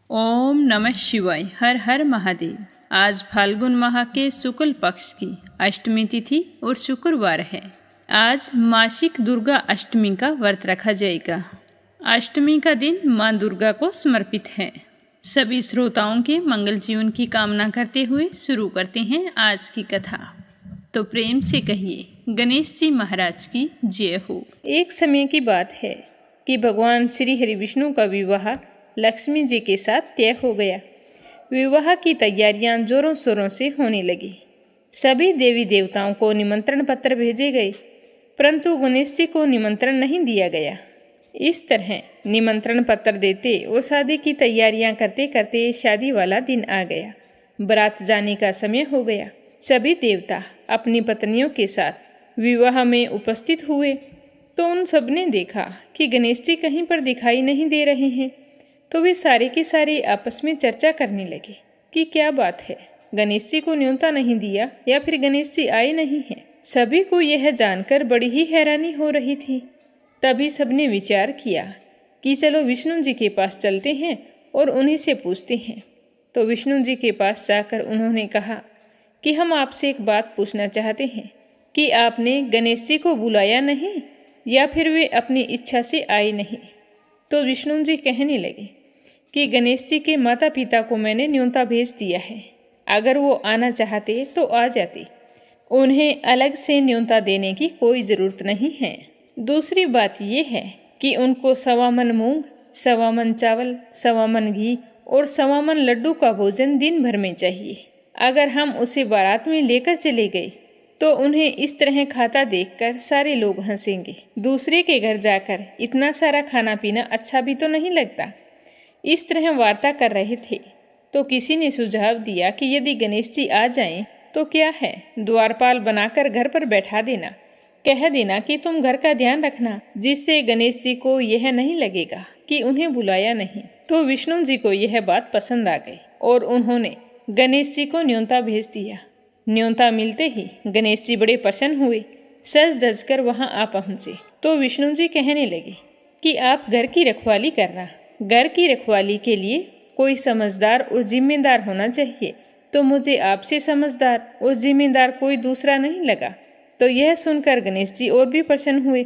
ओम नमः शिवाय। हर हर महादेव। आज फाल्गुन माह के शुक्ल पक्ष की अष्टमी तिथि और शुक्रवार है। आज मासिक दुर्गा अष्टमी का व्रत रखा जाएगा। अष्टमी का दिन मां दुर्गा को समर्पित है। सभी श्रोताओं के मंगल जीवन की कामना करते हुए शुरू करते हैं आज की कथा। तो प्रेम से कहिए, गणेश जी महाराज की जय हो। एक समय की बात है कि भगवान श्री हरि विष्णु का विवाह लक्ष्मी जी के साथ तय हो गया। विवाह की तैयारियां जोरों शोरों से होने लगी। सभी देवी देवताओं को निमंत्रण पत्र भेजे गए, परंतु गणेश जी को निमंत्रण नहीं दिया गया। इस तरह निमंत्रण पत्र देते और शादी की तैयारियां करते करते शादी वाला दिन आ गया। बारात जाने का समय हो गया। सभी देवता अपनी पत्नियों के साथ विवाह में उपस्थित हुए तो उन सब ने देखा कि गणेश जी कहीं पर दिखाई नहीं दे रहे हैं। तो वे सारे के सारे आपस में चर्चा करने लगे कि क्या बात है, गणेश जी को न्योता नहीं दिया या फिर गणेश जी आए नहीं हैं। सभी को यह जानकर बड़ी ही हैरानी हो रही थी। तभी सबने विचार किया कि चलो विष्णु जी के पास चलते हैं और उन्हीं से पूछते हैं। तो विष्णु जी के पास जाकर उन्होंने कहा कि हम आपसे एक बात पूछना चाहते हैं कि आपने गणेश जी को बुलाया नहीं या फिर वे अपनी इच्छा से आए नहीं। तो विष्णु जी कहने लगे कि गणेश जी के माता पिता को मैंने न्योता भेज दिया है। अगर वो आना चाहते तो आ जाते। उन्हें अलग से न्योता देने की कोई ज़रूरत नहीं है। दूसरी बात ये है कि उनको 1.25 मन मूंग, 1.25 मन चावल, 1.25 मन घी और 1.25 मन लड्डू का भोजन दिन भर में चाहिए। अगर हम उसे बारात में लेकर चले गए तो उन्हें इस तरह खाता देखकर सारे लोग हंसेंगे। दूसरे के घर जाकर इतना सारा खाना पीना अच्छा भी तो नहीं लगता। इस तरह वार्ता कर रहे थे तो किसी ने सुझाव दिया कि यदि गणेश जी आ जाएं तो क्या है, द्वारपाल बनाकर घर पर बैठा देना। कह देना कि तुम घर का ध्यान रखना, जिससे गणेश जी को यह नहीं लगेगा कि उन्हें बुलाया नहीं। तो विष्णु जी को यह बात पसंद आ गई और उन्होंने गणेश जी को न्योता भेज दिया। न्योता मिलते ही गणेश जी बड़े प्रसन्न हुए, सज धज कर वहाँ आ पहुँचे। तो विष्णु जी कहने लगे कि आप घर की रखवाली करना। घर की रखवाली के लिए कोई समझदार और जिम्मेदार होना चाहिए, तो मुझे आपसे समझदार और जिम्मेदार कोई दूसरा नहीं लगा। तो यह सुनकर गणेश जी और भी प्रसन्न हुए।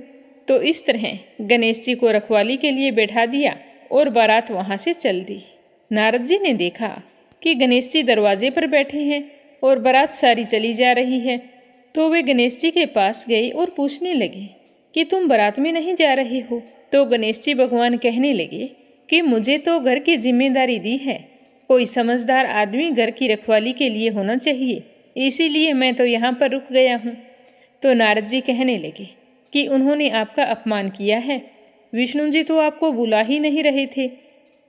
तो इस तरह गणेश जी को रखवाली के लिए बैठा दिया और बारात वहाँ से चल दी। नारद जी ने देखा कि गणेश जी दरवाजे पर बैठे हैं और बारात सारी चली जा रही है। तो वे गणेश जी के पास गए और पूछने लगे कि तुम बारात में नहीं जा रहे हो। तो गणेश जी भगवान कहने लगे कि मुझे तो घर की जिम्मेदारी दी है, कोई समझदार आदमी घर की रखवाली के लिए होना चाहिए, इसीलिए मैं तो यहाँ पर रुक गया हूँ। तो नारद जी कहने लगे कि उन्होंने आपका अपमान किया है। विष्णु जी तो आपको बुला ही नहीं रहे थे।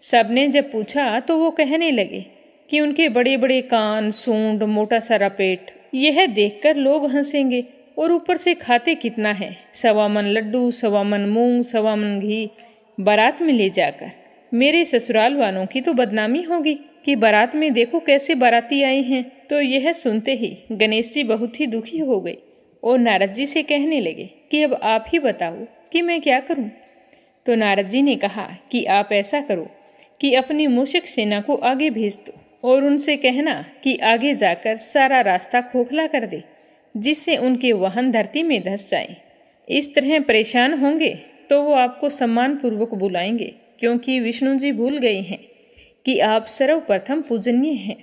सबने जब पूछा तो वो कहने लगे कि उनके बड़े बड़े कान, सूंड, मोटा सारा पेट, यह देखकर लोग हंसेंगे और ऊपर से खाते कितना है, 1.25 मन लड्डू, 1.25 मन मूंग, 1.25 मन घी बारात में ले जाकर। मेरे ससुराल वालों की तो बदनामी होगी कि बारात में देखो कैसे बाराती आए हैं। तो यह सुनते ही गणेश जी बहुत ही दुखी हो गए और नारद जी से कहने लगे कि अब आप ही बताओ कि मैं क्या करूं। तो नारद जी ने कहा कि आप ऐसा करो कि अपनी मूषक सेना को आगे भेज दो और उनसे कहना कि आगे जाकर सारा रास्ता खोखला कर दे, जिससे उनके वाहन धरती में धंस जाएं। इस तरह परेशान होंगे तो वो आपको सम्मानपूर्वक बुलाएंगे, क्योंकि विष्णु जी भूल गए हैं कि आप सर्वप्रथम पूजनीय हैं।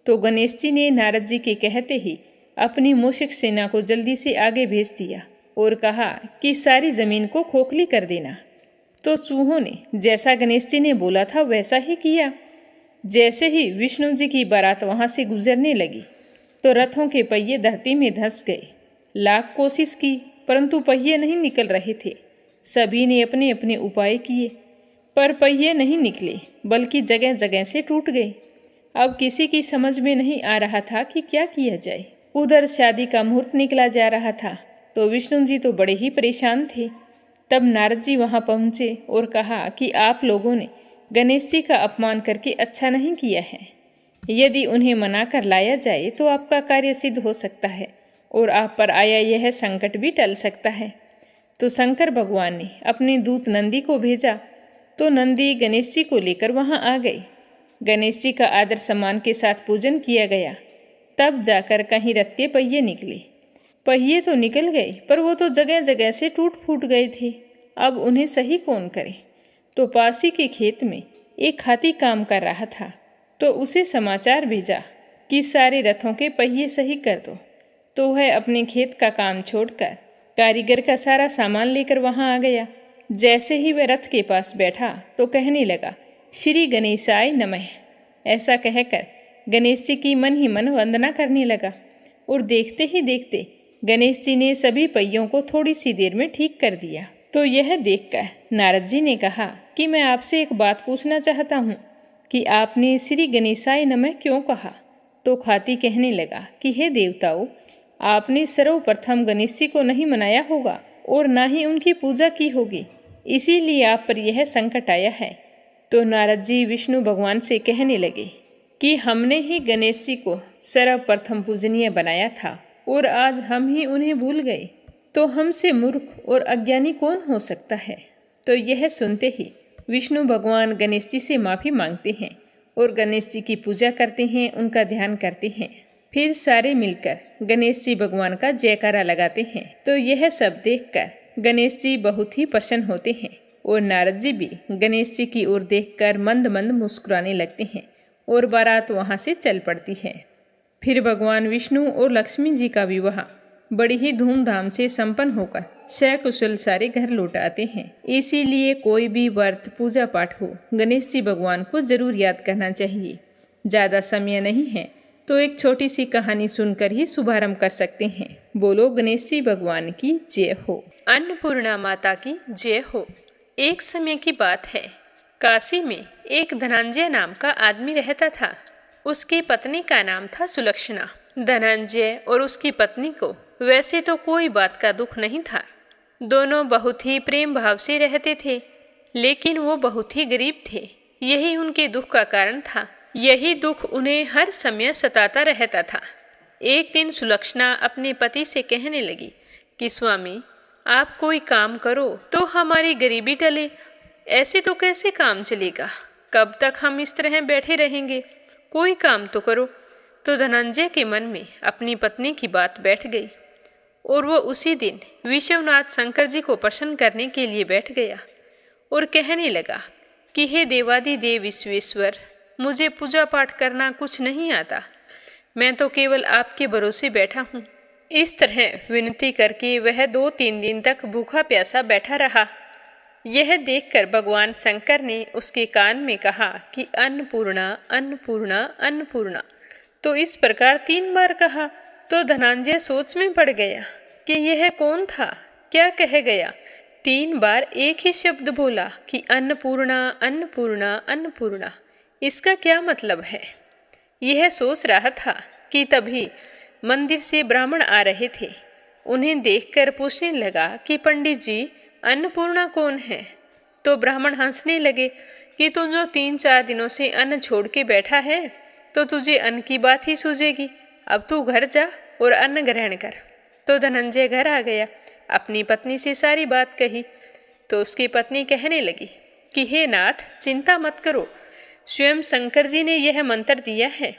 तो गणेश जी ने नारद जी के कहते ही अपनी मूषक सेना को जल्दी से आगे भेज दिया और कहा कि सारी जमीन को खोखली कर देना। तो चूहों ने जैसा गणेश जी ने बोला था वैसा ही किया। जैसे ही विष्णु जी की बारात वहाँ से गुजरने लगी तो रथों के पहिए धरती में धंस गए। लाख कोशिश की परंतु पहिए नहीं निकल रहे थे। सभी ने अपने अपने उपाय किए पर पहिए नहीं निकले, बल्कि जगह जगह से टूट गए। अब किसी की समझ में नहीं आ रहा था कि क्या किया जाए। उधर शादी का मुहूर्त निकला जा रहा था तो विष्णु जी तो बड़े ही परेशान थे। तब नारद जी वहाँ पहुँचे और कहा कि आप लोगों ने गणेश जी का अपमान करके अच्छा नहीं किया है। यदि उन्हें मना कर लाया जाए तो आपका कार्य सिद्ध हो सकता है और आप पर आया यह संकट भी टल सकता है। तो शंकर भगवान ने अपने दूत नंदी को भेजा तो नंदी गणेश जी को लेकर वहाँ आ गए गणेश जी का आदर सम्मान के साथ पूजन किया गया। तब जाकर कहीं रथ के पहिए निकले। पहिए तो निकल गए, पर वो तो जगह जगह से टूट फूट गए थे। अब उन्हें सही कौन करे? तो पास ही के खेत में एक हाथी काम कर रहा था, तो उसे समाचार भेजा कि सारे रथों के पहिए सही कर दो। तो वह अपने खेत का काम छोड़कर कारीगर का सारा सामान लेकर वहां आ गया। जैसे ही वह रथ के पास बैठा तो कहने लगा, श्री गणेशाय नमः। ऐसा कहकर गणेश जी की मन ही मन वंदना करने लगा। और देखते ही देखते गणेश जी ने सभी पहियों को थोड़ी सी देर में ठीक कर दिया। तो यह देखकर नारद जी ने कहा कि मैं आपसे एक बात पूछना चाहता हूँ कि आपने श्री गणेशाय नमः क्यों कहा? तो हाथी कहने लगा कि हे देवताओं, आपने सर्वप्रथम गणेश जी को नहीं मनाया होगा और ना ही उनकी पूजा की होगी, इसीलिए आप पर यह संकट आया है। तो नारद जी विष्णु भगवान से कहने लगे कि हमने ही गणेश जी को सर्वप्रथम पूजनीय बनाया था और आज हम ही उन्हें भूल गए, तो हमसे मूर्ख और अज्ञानी कौन हो सकता है? तो यह सुनते ही विष्णु भगवान गणेश जी से माफ़ी मांगते हैं और गणेश जी की पूजा करते हैं, उनका ध्यान करते हैं। फिर सारे मिलकर गणेश जी भगवान का जयकारा लगाते हैं। तो यह सब देखकर गणेश जी बहुत ही प्रसन्न होते हैं और नारद जी भी गणेश जी की ओर देखकर मंद मंद मुस्कुराने लगते हैं और बारात वहाँ से चल पड़ती है। फिर भगवान विष्णु और लक्ष्मी जी का विवाह बड़ी ही धूमधाम से संपन्न होकर सकुशल सारे घर लौट आते हैं। इसीलिए कोई भी व्रत पूजा पाठ हो, गणेश जी भगवान को जरूर याद करना चाहिए। ज़्यादा समय नहीं है तो एक छोटी सी कहानी सुनकर ही शुभारंभ कर सकते हैं। बोलो गणेश जी भगवान की जय हो, अन्नपूर्णा माता की जय हो। एक समय की बात है, काशी में एक धनंजय नाम का आदमी रहता था। उसकी पत्नी का नाम था सुलक्षणा। धनंजय और उसकी पत्नी को वैसे तो कोई बात का दुख नहीं था। दोनों बहुत ही प्रेम भाव से रहते थे, लेकिन वो बहुत ही गरीब थे। यही उनके दुख का कारण था। यही दुख उन्हें हर समय सताता रहता था। एक दिन सुलक्षणा अपने पति से कहने लगी कि स्वामी, आप कोई काम करो तो हमारी गरीबी टले। ऐसे तो कैसे काम चलेगा? कब तक हम इस तरह बैठे रहेंगे? कोई काम तो करो। तो धनंजय के मन में अपनी पत्नी की बात बैठ गई और वो उसी दिन विश्वनाथ शंकर जी को प्रसन्न करने के लिए बैठ गया और कहने लगा कि हे देवादिदेव विश्वेश्वर, मुझे पूजा पाठ करना कुछ नहीं आता। मैं तो केवल आपके भरोसे बैठा हूँ। इस तरह विनती करके वह 2-3 दिन तक भूखा प्यासा बैठा रहा। यह देखकर भगवान शंकर ने उसके कान में कहा कि अन्नपूर्णा अन्नपूर्णा अन्नपूर्णा। तो इस प्रकार 3 बार कहा। तो धनंजय सोच में पड़ गया कि यह कौन था, क्या कह गया। 3 बार एक ही शब्द बोला कि अन्नपूर्णा अन्नपूर्णा अन्नपूर्णा। इसका क्या मतलब है? यह सोच रहा था कि तभी मंदिर से ब्राह्मण आ रहे थे। उन्हें देखकर पूछने लगा कि पंडित जी, अन्नपूर्णा कौन है? तो ब्राह्मण हंसने लगे कि तू जो 3-4 दिनों से अन्न छोड़ के बैठा है, तो तुझे अन्न की बात ही सूझेगी। अब तू घर जा और अन्न ग्रहण कर। तो धनंजय घर आ गया, अपनी पत्नी से सारी बात कही। तो उसकी पत्नी कहने लगी कि हे नाथ, चिंता मत करो, स्वयं शंकर जी ने यह मंत्र दिया है,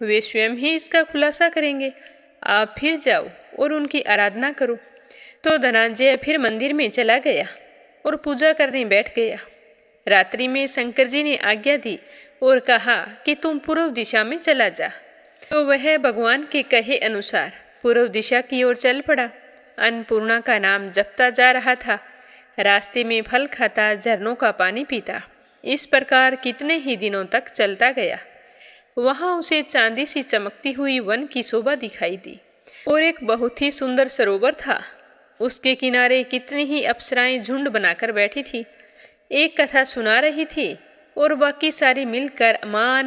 वे स्वयं ही इसका खुलासा करेंगे। आप फिर जाओ और उनकी आराधना करो। तो धनंजय फिर मंदिर में चला गया और पूजा करने बैठ गया। रात्रि में शंकर जी ने आज्ञा दी और कहा कि तुम पूर्व दिशा में चला जा। तो वह भगवान के कहे अनुसार पूर्व दिशा की ओर चल पड़ा। अन्नपूर्णा का नाम जपता जा रहा था। रास्ते में फल खाता, झरनों का पानी पीता। इस प्रकार कितने ही दिनों तक चलता गया। वहाँ उसे चांदी सी चमकती हुई वन की शोभा दिखाई दी और एक बहुत ही सुंदर सरोवर था। उसके किनारे कितनी ही अप्सराएं झुंड बनाकर बैठी थी, एक कथा सुना रही थी और बाकी सारी मिलकर माँ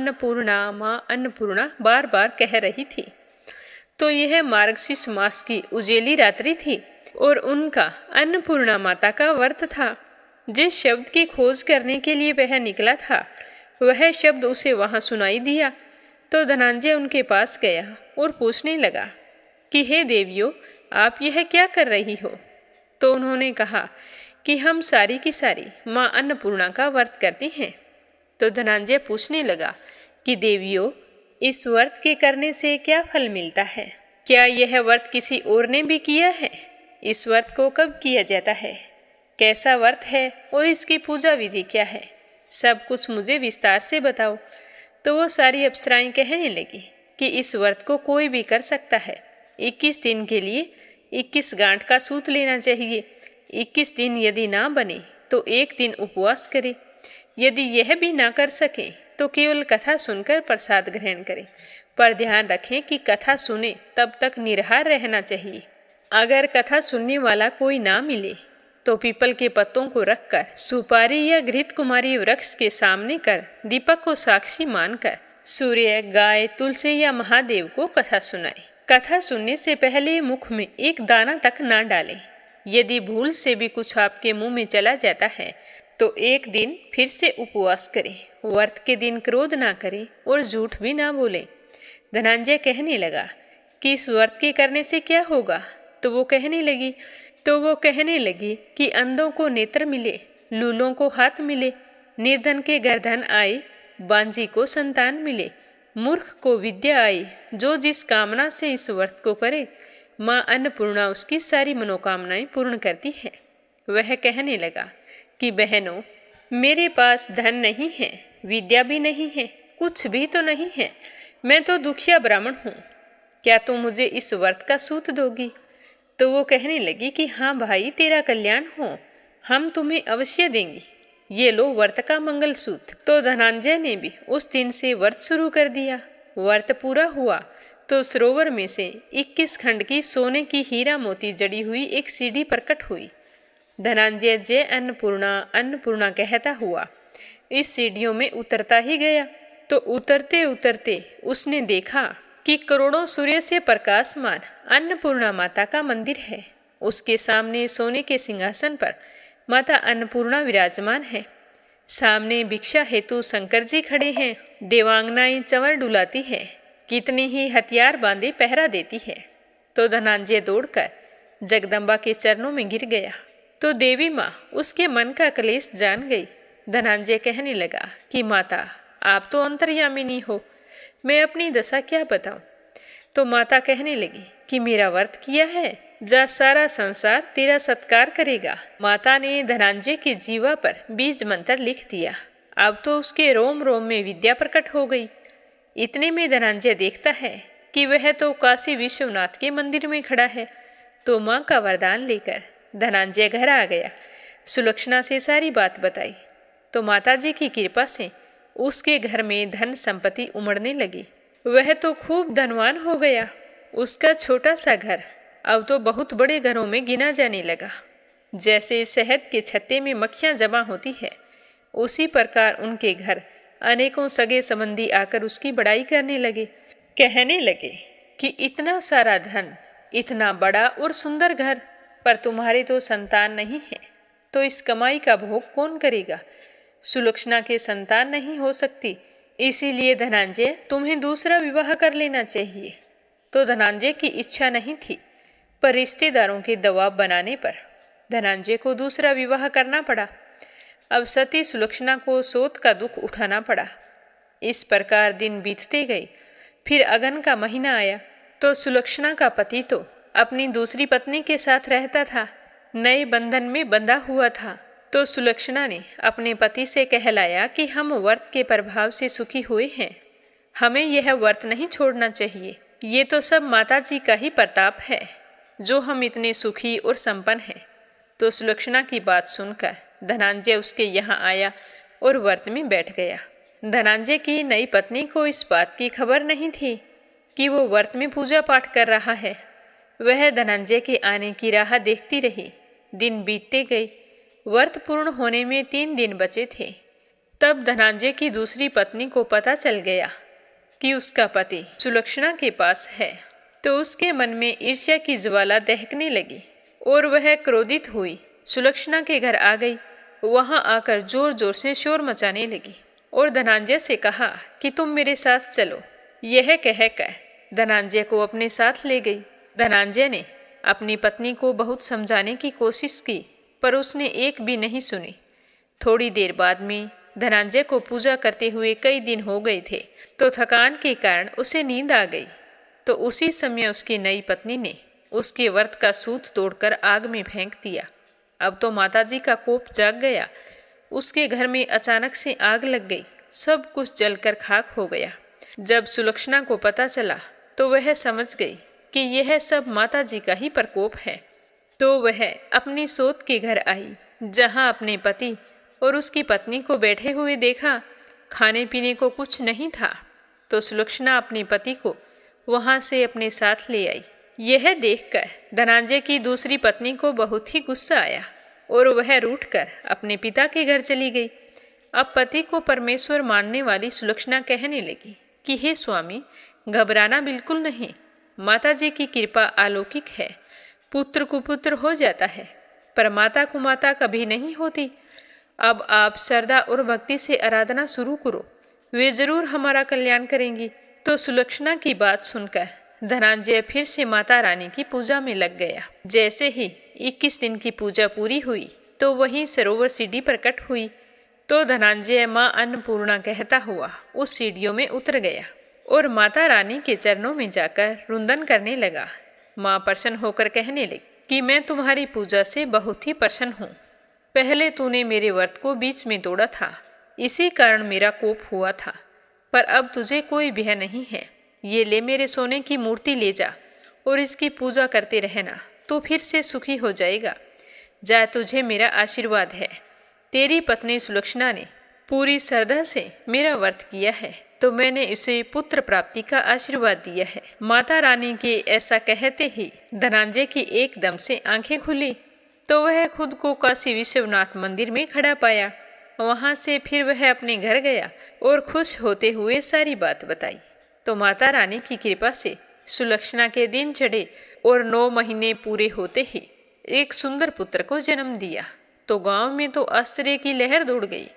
अन्नपूर्णा बार बार कह रही थी। तो यह मार्गशीर्ष मास की उजेली रात्रि थी और उनका अन्नपूर्णा माता का व्रत था। जिस शब्द की खोज करने के लिए वह निकला था, वह शब्द उसे वहां सुनाई दिया। तो धनंजय उनके पास गया और पूछने लगा कि हे देवियों, आप यह क्या कर रही हो? तो उन्होंने कहा कि हम सारी की सारी माँ अन्नपूर्णा का व्रत करती हैं। तो धनंजय पूछने लगा कि देवियों, इस व्रत के करने से क्या फल मिलता है? क्या यह व्रत किसी और ने भी किया है? इस व्रत को कब किया जाता है? कैसा व्रत है और इसकी पूजा विधि क्या है? सब कुछ मुझे विस्तार से बताओ। तो वो सारी अप्सराएं कहने लगी कि इस व्रत को कोई भी कर सकता है। 21 दिन के लिए 21 गांठ का सूत लेना चाहिए। 21 दिन यदि ना बने तो एक दिन उपवास करे। यदि यह भी ना कर सके तो केवल कथा सुनकर प्रसाद ग्रहण करे। पर ध्यान रखें कि कथा सुने तब तक निराहार रहना चाहिए। अगर कथा सुनने वाला कोई ना मिले तो पीपल के पत्तों को रखकर सुपारी या घृत कुमारी वृक्ष के सामने कर दीपक को साक्षी मानकर सूर्य, गाय, तुलसी या महादेव को कथा सुनाए। कथा सुनने से पहले मुख में एक दाना तक ना डालें। यदि भूल से भी कुछ आपके मुंह में चला जाता है तो एक दिन फिर से उपवास करें। व्रत के दिन क्रोध ना करें और झूठ भी ना बोलें। धनंजय कहने लगा कि इस व्रत के करने से क्या होगा? तो वो कहने लगी कि अंधों को नेत्र मिले, लूलों को हाथ मिले, निर्धन के घर धन आए, बांझी को संतान मिले, मूर्ख को विद्या आए। जो जिस कामना से इस व्रत को करे, माँ अन्नपूर्णा उसकी सारी मनोकामनाएं पूर्ण करती है। वह कहने लगा कि बहनों, मेरे पास धन नहीं है, विद्या भी नहीं है, कुछ भी तो नहीं है। मैं तो दुखिया ब्राह्मण हूँ। क्या तुम मुझे इस व्रत का सूत दोगी? तो वो कहने लगी कि हाँ भाई, तेरा कल्याण हो, हम तुम्हें अवश्य देंगे। ये लो व्रत का मंगल सूत। तो धनंजय ने भी उस दिन से व्रत शुरू कर दिया। व्रत पूरा हुआ तो सरोवर में से 21 खंड की सोने की हीरा मोती जड़ी हुई एक सीढ़ी प्रकट हुई। धनंजय जय अन्नपूर्णा अन्नपूर्णा कहता हुआ इस सीढ़ियों में उतरता ही गया। तो उतरते उतरते उसने देखा कि करोड़ों सूर्य से प्रकाशमान अन्नपूर्णा माता का मंदिर है। उसके सामने सोने के सिंहासन पर माता अन्नपूर्णा विराजमान है। सामने भिक्षा हेतु शंकर जी खड़े हैं। देवांगनाएं चंवर डुलाती है, कितने ही हथियार बांधे पहरा देती है। तो धनंजय दौड़कर जगदम्बा के चरणों में गिर गया। तो देवी माँ उसके मन का क्लेश जान गई। धनंजय कहने लगा कि माता, आप तो अंतर्यामिनी हो, मैं अपनी दशा क्या बताऊं? तो माता कहने लगी कि मेरा व्रत किया है, जा सारा संसार तेरा सत्कार करेगा। माता ने धनंजय की जीवा पर बीज मंत्र लिख दिया। अब तो उसके रोम रोम में विद्या प्रकट हो गई। इतने में धनंजय देखता है कि वह तो काशी विश्वनाथ के मंदिर में खड़ा है। तो माँ का वरदान लेकर धनंजय घर आ गया। सुलक्षणा से सारी बात बताई। तो माताजी की कृपा से उसके घर में धन संपत्ति उमड़ने लगी। वह तो खूब धनवान हो गया। उसका छोटा सा घर अब तो बहुत बड़े घरों में गिना जाने लगा। जैसे शहद के छत्ते में मक्खियाँ जमा होती है, उसी प्रकार उनके घर अनेकों सगे संबंधी आकर उसकी बड़ाई करने लगे। कहने लगे कि इतना सारा धन, इतना बड़ा और सुंदर घर, पर तुम्हारे तो संतान नहीं है, तो इस कमाई का भोग कौन करेगा? सुलक्षणा के संतान नहीं हो सकती, इसीलिए धनंजय तुम्हें दूसरा विवाह कर लेना चाहिए। तो धनंजय की इच्छा नहीं थी, पर रिश्तेदारों के दबाव बनाने पर धनंजय को दूसरा विवाह करना पड़ा। अब सती सुलक्षणा को सोत का दुख उठाना पड़ा। इस प्रकार दिन बीतते गए। फिर अगन का महीना आया। तो सुलक्षणा का पति तो अपनी दूसरी पत्नी के साथ रहता था, नए बंधन में बंधा हुआ था। तो सुलक्षणा ने अपने पति से कहलाया कि हम व्रत के प्रभाव से सुखी हुए हैं, हमें यह व्रत नहीं छोड़ना चाहिए। ये तो सब माता जी का ही प्रताप है जो हम इतने सुखी और संपन्न हैं। तो सुलक्षणा की बात सुनकर धनंजय उसके यहाँ आया और व्रत में बैठ गया। धनंजय की नई पत्नी को इस बात की खबर नहीं थी कि वो व्रत में पूजा पाठ कर रहा है। वह धनंजय के आने की राह देखती रही। दिन बीतते गए। व्रत पूर्ण होने में 3 दिन बचे थे। तब धनंजय की दूसरी पत्नी को पता चल गया कि उसका पति सुलक्षणा के पास है। तो उसके मन में ईर्ष्या की ज्वाला दहकने लगी और वह क्रोधित हुई सुलक्षणा के घर आ गई। वहां आकर जोर जोर से शोर मचाने लगी और धनंजय से कहा कि तुम मेरे साथ चलो। यह कहकर धनंजय को अपने साथ ले गई। धनंजय ने अपनी पत्नी को बहुत समझाने की कोशिश की, पर उसने एक भी नहीं सुनी। थोड़ी देर बाद में धनंजय को पूजा करते हुए कई दिन हो गए थे, तो थकान के कारण उसे नींद आ गई। तो उसी समय उसकी नई पत्नी ने उसके व्रत का सूत तोड़कर आग में फेंक दिया। अब तो माताजी का कोप जाग गया। उसके घर में अचानक से आग लग गई, सब कुछ जलकर खाक हो गया। जब सुलक्षणा को पता चला तो वह समझ गई कि यह सब माताजी का ही प्रकोप है। तो वह अपनी सोत के घर आई, जहां अपने पति और उसकी पत्नी को बैठे हुए देखा। खाने पीने को कुछ नहीं था, तो सुलक्षणा अपने पति को वहां से अपने साथ ले आई। यह देखकर धनंजय की दूसरी पत्नी को बहुत ही गुस्सा आया और वह रूठकर अपने पिता के घर चली गई। अब पति को परमेश्वर मानने वाली सुलक्षणा कहने लगी कि हे स्वामी, घबराना बिल्कुल नहीं, माताजी की कृपा अलौकिक है। पुत्र कुपुत्र हो जाता है, पर माता कुमाता कभी नहीं होती। अब आप श्रद्धा और भक्ति से आराधना शुरू करो, वे जरूर हमारा कल्याण करेंगी। तो सुलक्षणा की बात सुनकर धनंजय फिर से माता रानी की पूजा में लग गया। जैसे ही 21 दिन की पूजा पूरी हुई तो वहीं सरोवर सीढ़ी प्रकट हुई। तो धनंजय माँ अन्नपूर्णा कहता हुआ उस सीढ़ियों में उतर गया और माता रानी के चरणों में जाकर रुंदन करने लगा। माँ प्रसन्न होकर कहने लगी कि मैं तुम्हारी पूजा से बहुत ही प्रसन्न हूँ। पहले तूने मेरे व्रत को बीच में तोड़ा था, इसी कारण मेरा कोप हुआ था, पर अब तुझे कोई भय नहीं है। ये ले मेरे सोने की मूर्ति ले जा और इसकी पूजा करते रहना, तो फिर से सुखी हो जाएगा। जा, तुझे मेरा आशीर्वाद है। तेरी पत्नी सुलक्षणा ने पूरी श्रद्धा से मेरा व्रत किया है, तो मैंने उसे पुत्र प्राप्ति का आशीर्वाद दिया है। माता रानी के ऐसा कहते ही धनंजय की एकदम से आंखें खुली, तो वह खुद को काशी विश्वनाथ मंदिर में खड़ा पाया। वहां से फिर वह अपने घर गया और खुश होते हुए सारी बात बताई। तो माता रानी की कृपा से सुलक्षणा के दिन चढ़े और 9 महीने पूरे होते ही एक सुंदर पुत्र को जन्म दिया। तो गांव में तो आश्चर्य की लहर दौड़ गई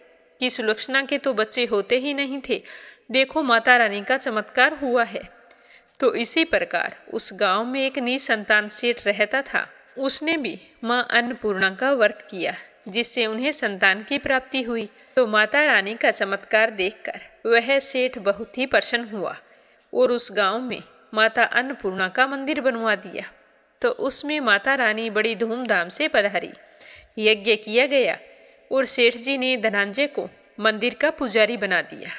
कि सुलक्षणा के तो बच्चे होते ही नहीं थे, देखो माता रानी का चमत्कार हुआ है। तो इसी प्रकार उस गांव में एक निसंतान सेठ रहता था। उसने भी माँ अन्नपूर्णा का व्रत किया, जिससे उन्हें संतान की प्राप्ति हुई। तो माता रानी का चमत्कार देखकर वह सेठ बहुत ही प्रसन्न हुआ और उस गांव में माता अन्नपूर्णा का मंदिर बनवा दिया। तो उसमें माता रानी बड़ी धूमधाम से पधारी, यज्ञ किया गया और सेठ जी ने धनंजय को मंदिर का पुजारी बना दिया।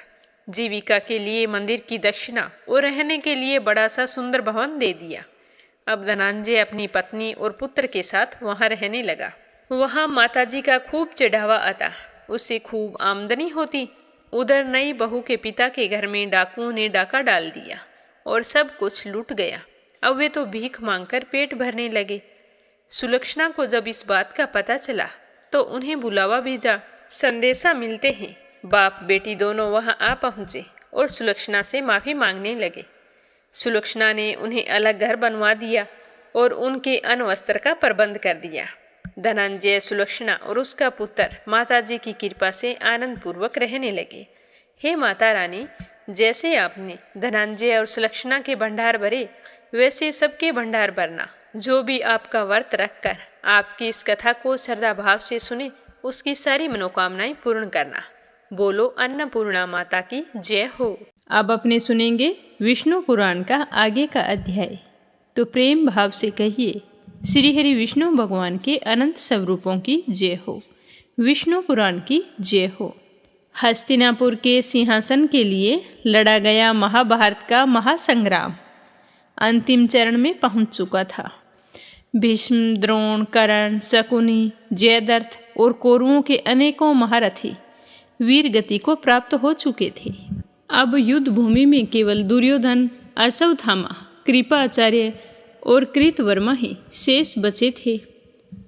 जीविका के लिए मंदिर की दक्षिणा और रहने के लिए बड़ा सा सुंदर भवन दे दिया। अब धनंजय अपनी पत्नी और पुत्र के साथ वहां रहने लगा। वहां माताजी का खूब चढ़ावा आता, उससे खूब आमदनी होती। उधर नई बहू के पिता के घर में डाकुओं ने डाका डाल दिया और सब कुछ लूट गया। अब वे तो भीख मांगकर पेट भरने लगे। सुलक्षणा को जब इस बात का पता चला तो उन्हें बुलावा भेजा। संदेशा मिलते ही बाप बेटी दोनों वहां आ पहुंचे और सुलक्षणा से माफी मांगने लगे। सुलक्षणा ने उन्हें अलग घर बनवा दिया और उनके अन्न वस्त्र का प्रबंध कर दिया। धनंजय, सुलक्षणा और उसका पुत्र माताजी की कृपा से आनंद पूर्वक रहने लगे। हे माता रानी, जैसे आपने धनंजय और सुलक्षणा के भंडार भरे, वैसे सबके भंडार भरना। जो भी आपका व्रत रखकर आपकी इस कथा को श्रद्धा भाव से सुने, उसकी सारी मनोकामनाएं पूर्ण करना। बोलो अन्नपूर्णा माता की जय हो। अब अपने सुनेंगे विष्णु पुराण का आगे का अध्याय। तो प्रेम भाव से कहिए, श्री हरि विष्णु भगवान के अनंत स्वरूपों की जय हो। विष्णु पुराण की जय हो। हस्तिनापुर के सिंहासन के लिए लड़ा गया महाभारत का महासंग्राम अंतिम चरण में पहुंच चुका था। भीष्म, द्रोण, कर्ण, शकुनी, जयद्रथ और कौरवों के अनेकों महारथी वीर गति को प्राप्त हो चुके थे। अब युद्ध भूमि में केवल दुर्योधन, अश्वत्थामा, कृपाचार्य और कृतवर्मा ही शेष बचे थे।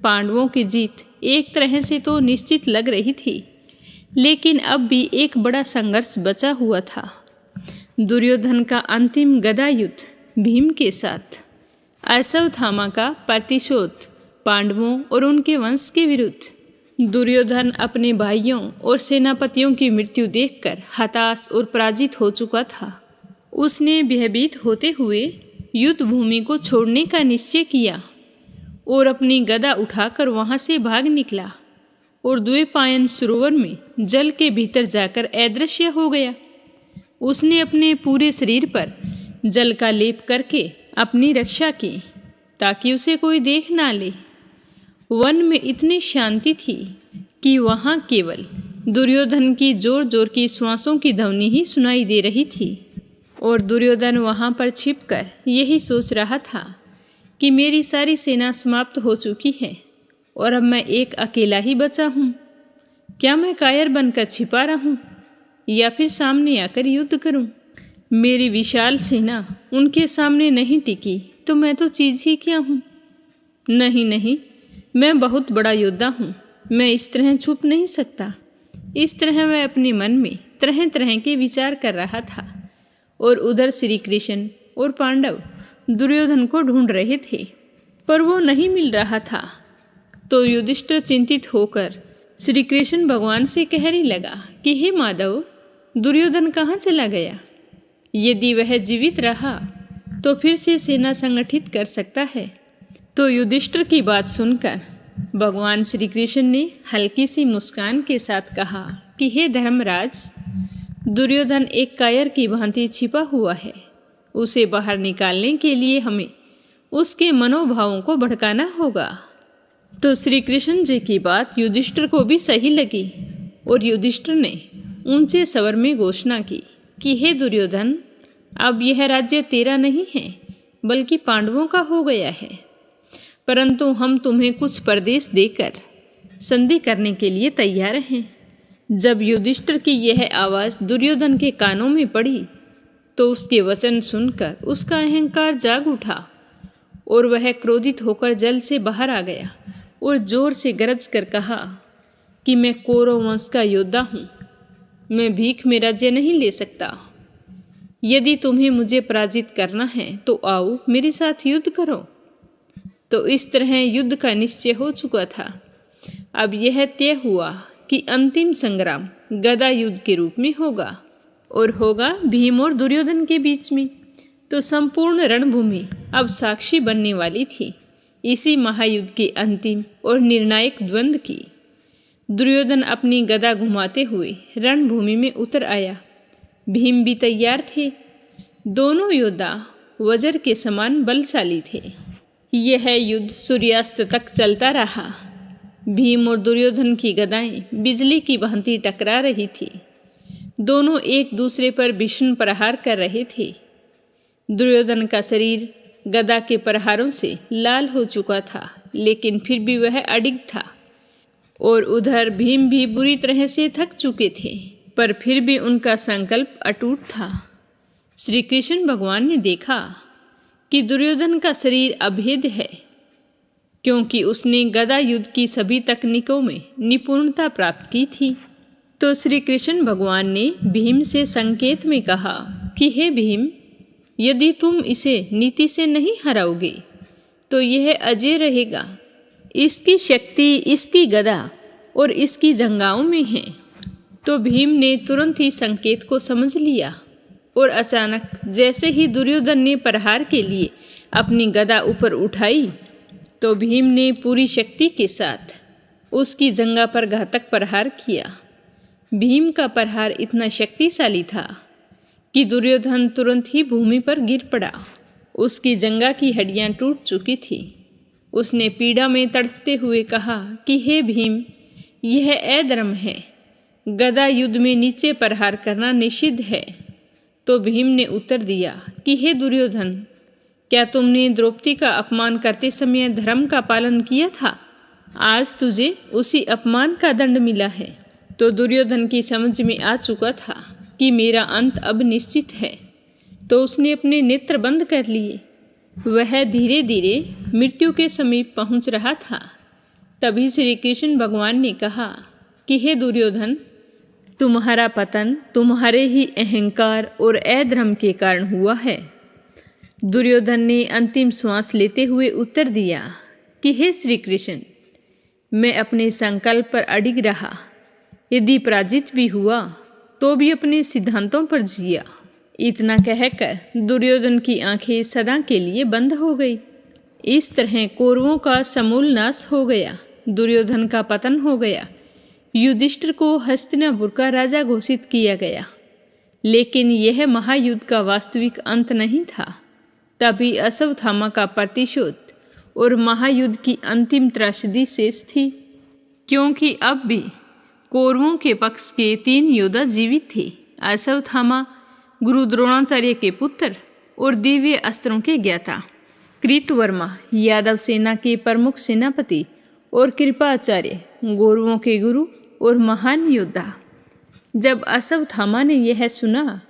पांडवों की जीत एक तरह से तो निश्चित लग रही थी, लेकिन अब भी एक बड़ा संघर्ष बचा हुआ था। दुर्योधन का अंतिम गदा युद्ध भीम के साथ, अश्वत्थामा का प्रतिशोध पांडवों और उनके वंश के विरुद्ध। दुर्योधन अपने भाइयों और सेनापतियों की मृत्यु देखकर हताश और पराजित हो चुका था। उसने भयभीत होते हुए युद्ध भूमि को छोड़ने का निश्चय किया और अपनी गदा उठाकर वहां से भाग निकला। और द्वैपायन सरोवर में जल के भीतर जाकर अदृश्य हो गया। उसने अपने पूरे शरीर पर जल का लेप करके अपनी रक्षा की ताकि उसे कोई देख ना ले। वन में इतनी शांति थी कि वहाँ केवल दुर्योधन की जोर जोर की श्वासों की ध्वनि ही सुनाई दे रही थी और दुर्योधन वहाँ पर छिपकर यही सोच रहा था कि मेरी सारी सेना समाप्त हो चुकी है और अब मैं एक अकेला ही बचा हूँ। क्या मैं कायर बनकर छिपा रहूँ या फिर सामने आकर युद्ध करूँ? मेरी विशाल सेना उनके सामने नहीं टिकी तो मैं तो चीज़ ही क्या हूँ? नहीं नहीं, मैं बहुत बड़ा योद्धा हूँ, मैं इस तरह छुप नहीं सकता। इस तरह मैं अपने मन में तरह तरह के विचार कर रहा था और उधर श्री कृष्ण और पांडव दुर्योधन को ढूंढ रहे थे, पर वो नहीं मिल रहा था। तो युधिष्ठिर चिंतित होकर श्री कृष्ण भगवान से कहने लगा कि हे माधव, दुर्योधन कहाँ चला गया? यदि वह जीवित रहा तो फिर से सेना संगठित कर सकता है। तो युधिष्ठिर की बात सुनकर भगवान श्री कृष्ण ने हल्की सी मुस्कान के साथ कहा कि हे धर्मराज, दुर्योधन एक कायर की भांति छिपा हुआ है। उसे बाहर निकालने के लिए हमें उसके मनोभावों को भड़काना होगा। तो श्री कृष्ण जी की बात युधिष्ठिर को भी सही लगी और युधिष्ठिर ने ऊंचे स्वर में घोषणा की कि हे दुर्योधन, अब यह राज्य तेरा नहीं है बल्कि पांडवों का हो गया है, परंतु हम तुम्हें कुछ प्रदेश देकर संधि करने के लिए तैयार हैं। जब युधिष्ठिर की यह आवाज़ दुर्योधन के कानों में पड़ी तो उसके वचन सुनकर उसका अहंकार जाग उठा और वह क्रोधित होकर जल से बाहर आ गया और जोर से गरज कर कहा कि मैं कौरव वंश का योद्धा हूँ, मैं भीख में राज्य नहीं ले सकता। यदि तुम्हें मुझे पराजित करना है तो आओ मेरे साथ युद्ध करो। तो इस तरह युद्ध का निश्चय हो चुका था। अब यह तय हुआ कि अंतिम संग्राम गदा युद्ध के रूप में होगा और होगा भीम और दुर्योधन के बीच में। तो संपूर्ण रणभूमि अब साक्षी बनने वाली थी इसी महायुद्ध के अंतिम और निर्णायक द्वंद्व की। दुर्योधन अपनी गदा घुमाते हुए रणभूमि में उतर आया। भीम भी तैयार थे। दोनों योद्धा वज्र के समान बलशाली थे। यह युद्ध सूर्यास्त तक चलता रहा। भीम और दुर्योधन की गदाएं बिजली की भांति टकरा रही थी। दोनों एक दूसरे पर भीषण प्रहार कर रहे थे। दुर्योधन का शरीर गदा के प्रहारों से लाल हो चुका था, लेकिन फिर भी वह अडिग था। और उधर भीम भी बुरी तरह से थक चुके थे, पर फिर भी उनका संकल्प अटूट था। श्री कृष्ण भगवान ने देखा कि दुर्योधन का शरीर अभेद है, क्योंकि उसने गदा युद्ध की सभी तकनीकों में निपुणता प्राप्त की थी। तो श्री कृष्ण भगवान ने भीम से संकेत में कहा कि हे भीम, यदि तुम इसे नीति से नहीं हराओगे तो यह अजय रहेगा। इसकी शक्ति इसकी गदा और इसकी जंघाओं में है। तो भीम ने तुरंत ही संकेत को समझ लिया और अचानक जैसे ही दुर्योधन ने प्रहार के लिए अपनी गदा ऊपर उठाई तो भीम ने पूरी शक्ति के साथ उसकी जंघा पर घातक प्रहार किया। भीम का प्रहार इतना शक्तिशाली था कि दुर्योधन तुरंत ही भूमि पर गिर पड़ा। उसकी जंघा की हड्डियां टूट चुकी थी। उसने पीड़ा में तड़पते हुए कहा कि हे भीम, यह अधर्म है। गदा युद्ध में नीचे प्रहार करना निषिद्ध है। तो भीम ने उत्तर दिया कि हे दुर्योधन, क्या तुमने द्रौपदी का अपमान करते समय धर्म का पालन किया था? आज तुझे उसी अपमान का दंड मिला है। तो दुर्योधन की समझ में आ चुका था कि मेरा अंत अब निश्चित है। तो उसने अपने नेत्र बंद कर लिए। वह धीरे धीरे मृत्यु के समीप पहुंच रहा था। तभी श्री कृष्ण भगवान ने कहा कि हे दुर्योधन, तुम्हारा पतन तुम्हारे ही अहंकार और अधर्म के कारण हुआ है। दुर्योधन ने अंतिम श्वास लेते हुए उत्तर दिया कि हे श्री कृष्ण, मैं अपने संकल्प पर अडिग रहा। यदि पराजित भी हुआ तो भी अपने सिद्धांतों पर जिया। इतना कहकर दुर्योधन की आंखें सदा के लिए बंद हो गई। इस तरह कौरवों का समूल नाश हो गया। दुर्योधन का पतन हो गया युधिष्ठिर को हस्तिनापुर का राजा घोषित किया गया। लेकिन यह महायुद्ध का वास्तविक अंत नहीं था। तभी अश्वत्थामा का प्रतिशोध और महायुद्ध की अंतिम त्रासदी शेष थी, क्योंकि अब भी कौरवों के पक्ष के 3 योद्धा जीवित थे। अश्वत्थामा गुरु द्रोणाचार्य के पुत्र और दिव्य अस्त्रों के ज्ञाता, कृतवर्मा यादव सेना के प्रमुख सेनापति और कृपाचार्य कौरवों के गुरु और महान योद्धा। जब अश्वत्थामा ने यह सुना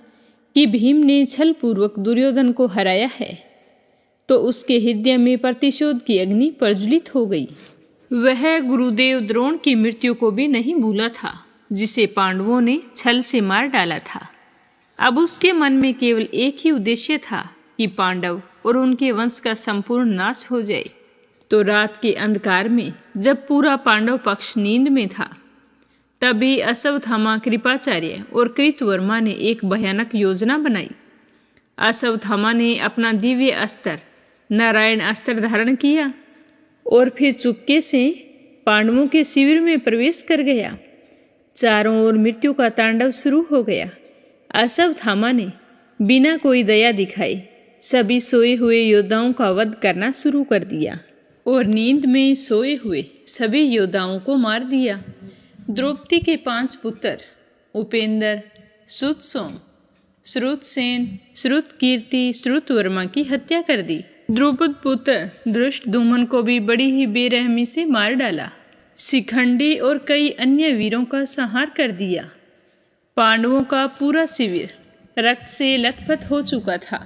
कि भीम ने छलपूर्वक दुर्योधन को हराया है, तो उसके हृदय में प्रतिशोध की अग्नि प्रज्वलित हो गई। वह गुरुदेव द्रोण की मृत्यु को भी नहीं भूला था, जिसे पांडवों ने छल से मार डाला था। अब उसके मन में केवल एक ही उद्देश्य था कि पांडव और उनके वंश का संपूर्ण नाश हो जाए। तो रात के अंधकार में जब पूरा पांडव पक्ष नींद में था, तभी अश्वत्थामा, कृपाचार्य और कृतवर्मा ने एक भयानक योजना बनाई। अश्वत्थामा ने अपना दिव्य अस्त्र नारायण अस्त्र धारण किया और फिर चुपके से पांडवों के शिविर में प्रवेश कर गया। चारों ओर मृत्यु का तांडव शुरू हो गया। अश्वत्थामा ने बिना कोई दया दिखाए सभी सोए हुए योद्धाओं का वध करना शुरू कर दिया और नींद में सोए हुए सभी योद्धाओं को मार दिया। द्रौपदी के 5 पुत्र उपेंद्र, श्रुतसोम, श्रुतसेन, श्रुतकीर्ति, श्रुतवर्मा की हत्या कर दी। द्रुपद पुत्र धृष्टद्युम्न को भी बड़ी ही बेरहमी से मार डाला। शिखंडी और कई अन्य वीरों का संहार कर दिया। पांडवों का पूरा शिविर रक्त से लथपथ हो चुका था।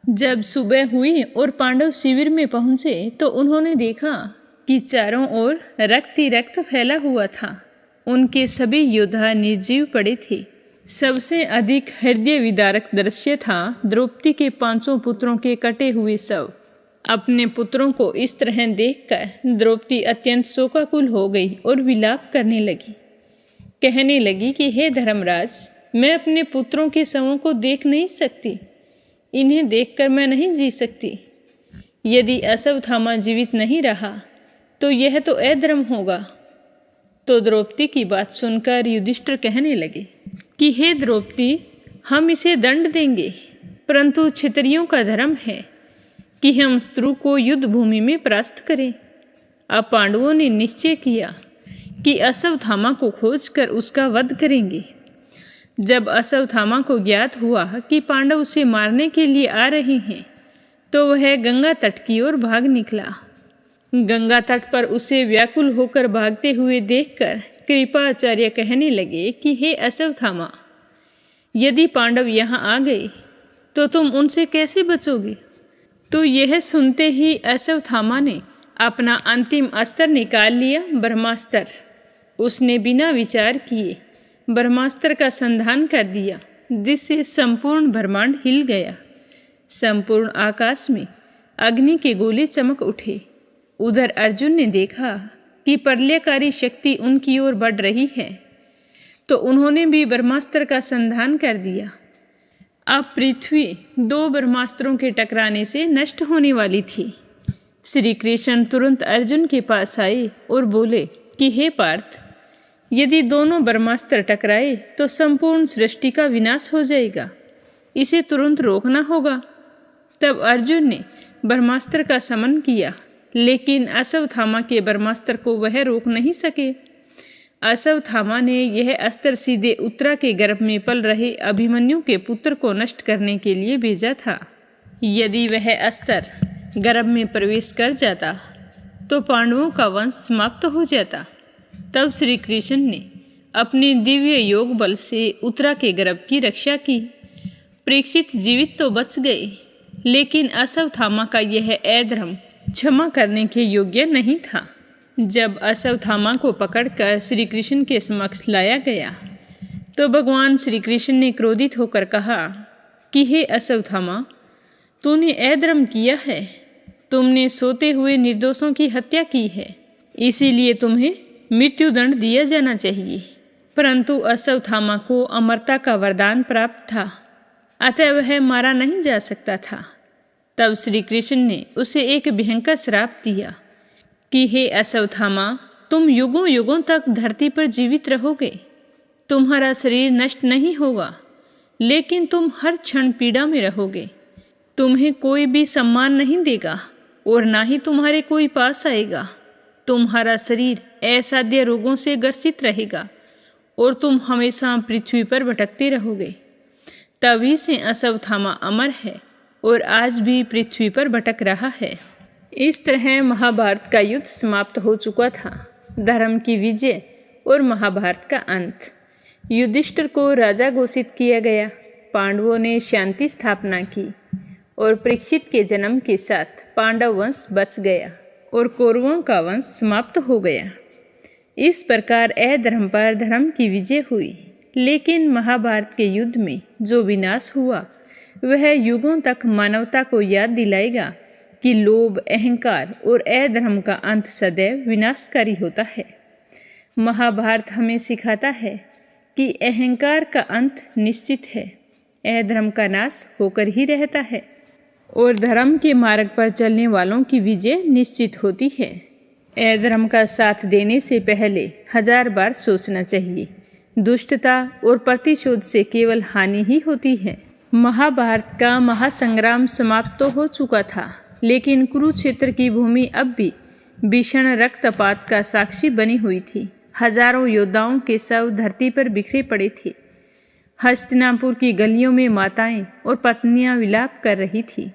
जब सुबह हुई और पांडव शिविर में पहुंचे तो उन्होंने देखा कि चारों ओर रक्त ही रक्त फैला हुआ था। उनके सभी योद्धा निर्जीव पड़े थे। सबसे अधिक हृदय विदारक दृश्य था द्रौपदी के 5 पुत्रों के कटे हुए शव। अपने पुत्रों को इस तरह देखकर द्रौपदी अत्यंत शोकाकुल हो गई और विलाप करने लगी। कहने लगी कि हे धर्मराज, मैं अपने पुत्रों के शवों को देख नहीं सकती। इन्हें देखकर मैं नहीं जी सकती। यदि अश्वत्थामा जीवित नहीं रहा तो यह तो अधर्म होगा। तो द्रौपदी की बात सुनकर युधिष्ठिर कहने लगे कि हे द्रौपदी, हम इसे दंड देंगे, परंतु क्षत्रियों का धर्म है कि हम शत्रु को युद्ध भूमि में परास्त करें। अब पांडवों ने निश्चय किया कि अश्वत्थामा को खोजकर उसका वध करेंगे। जब अश्वत्थामा को ज्ञात हुआ कि पांडव उसे मारने के लिए आ रहे हैं, तो वह गंगा तट की ओर भाग निकला। गंगा तट पर उसे व्याकुल होकर भागते हुए देखकर कृपाचार्य कहने लगे कि हे अश्वत्थामा, यदि पांडव यहाँ आ गए तो तुम उनसे कैसे बचोगे? तो यह सुनते ही अश्वत्थामा ने अपना अंतिम अस्त्र निकाल लिया, ब्रह्मास्त्र। उसने बिना विचार किए ब्रह्मास्त्र का संधान कर दिया, जिससे संपूर्ण ब्रह्मांड हिल गया। संपूर्ण आकाश में अग्नि के गोले चमक उठे। उधर अर्जुन ने देखा कि प्रलयकारी शक्ति उनकी ओर बढ़ रही है, तो उन्होंने भी ब्रह्मास्त्र का संधान कर दिया। अब पृथ्वी 2 ब्रह्मास्त्रों के टकराने से नष्ट होने वाली थी। श्री कृष्ण तुरंत अर्जुन के पास आए और बोले कि हे पार्थ, यदि दोनों ब्रह्मास्त्र टकराए तो संपूर्ण सृष्टि का विनाश हो जाएगा। इसे तुरंत रोकना होगा। तब अर्जुन ने ब्रह्मास्त्र का समन किया, लेकिन अश्वत्थामा के ब्रह्मास्त्र को वह रोक नहीं सके। अश्वत्थामा ने यह अस्त्र सीधे उत्तरा के गर्भ में पल रहे अभिमन्यु के पुत्र को नष्ट करने के लिए भेजा था। यदि वह अस्त्र गर्भ में प्रवेश कर जाता तो पांडवों का वंश समाप्त हो जाता। तब श्री कृष्ण ने अपने दिव्य योग बल से उत्तरा के गर्भ की रक्षा की। परीक्षित जीवित तो बच गए, लेकिन अश्वत्थामा का यह अधर्म क्षमा करने के योग्य नहीं था। जब अश्वत्थामा को पकड़कर श्री कृष्ण के समक्ष लाया गया, तो भगवान श्री कृष्ण ने क्रोधित होकर कहा कि हे अश्वत्थामा, तूने अधर्म किया है। तुमने सोते हुए निर्दोषों की हत्या की है, इसीलिए तुम्हें मृत्युदंड दिया जाना चाहिए। परंतु अश्वत्थामा को अमरता का वरदान प्राप्त था, अतः वह मारा नहीं जा सकता था। तब श्री कृष्ण ने उसे एक भयंकर श्राप दिया कि हे अश्वत्थामा, तुम युगों युगों तक धरती पर जीवित रहोगे। तुम्हारा शरीर नष्ट नहीं होगा, लेकिन तुम हर क्षण पीड़ा में रहोगे। तुम्हें कोई भी सम्मान नहीं देगा और ना ही तुम्हारे कोई पास आएगा। तुम्हारा शरीर असाध्य रोगों से ग्रसित रहेगा और तुम हमेशा पृथ्वी पर भटकते रहोगे। तभी से अश्वत्थामा अमर है और आज भी पृथ्वी पर भटक रहा है। इस तरह महाभारत का युद्ध समाप्त हो चुका था। धर्म की विजय और महाभारत का अंत। युधिष्ठिर को राजा घोषित किया गया। पांडवों ने शांति स्थापना की और परीक्षित के जन्म के साथ पांडव वंश बच गया और कौरवों का वंश समाप्त हो गया। इस प्रकार अधर्म पर धर्म की विजय हुई। लेकिन महाभारत के युद्ध में जो विनाश हुआ वह युगों तक मानवता को याद दिलाएगा कि लोभ, अहंकार और अधर्म का अंत सदैव विनाशकारी होता है। महाभारत हमें सिखाता है कि अहंकार का अंत निश्चित है, अधर्म का नाश होकर ही रहता है और धर्म के मार्ग पर चलने वालों की विजय निश्चित होती है। अधर्म का साथ देने से पहले 1000 बार सोचना चाहिए। दुष्टता और प्रतिशोध से केवल हानि ही होती है। महाभारत का महासंग्राम समाप्त तो हो चुका था, लेकिन कुरुक्षेत्र की भूमि अब भी भीषण रक्तपात का साक्षी बनी हुई थी। हजारों योद्धाओं के शव धरती पर बिखरे पड़े थे। हस्तिनापुर की गलियों में माताएं और पत्नियां विलाप कर रही थी।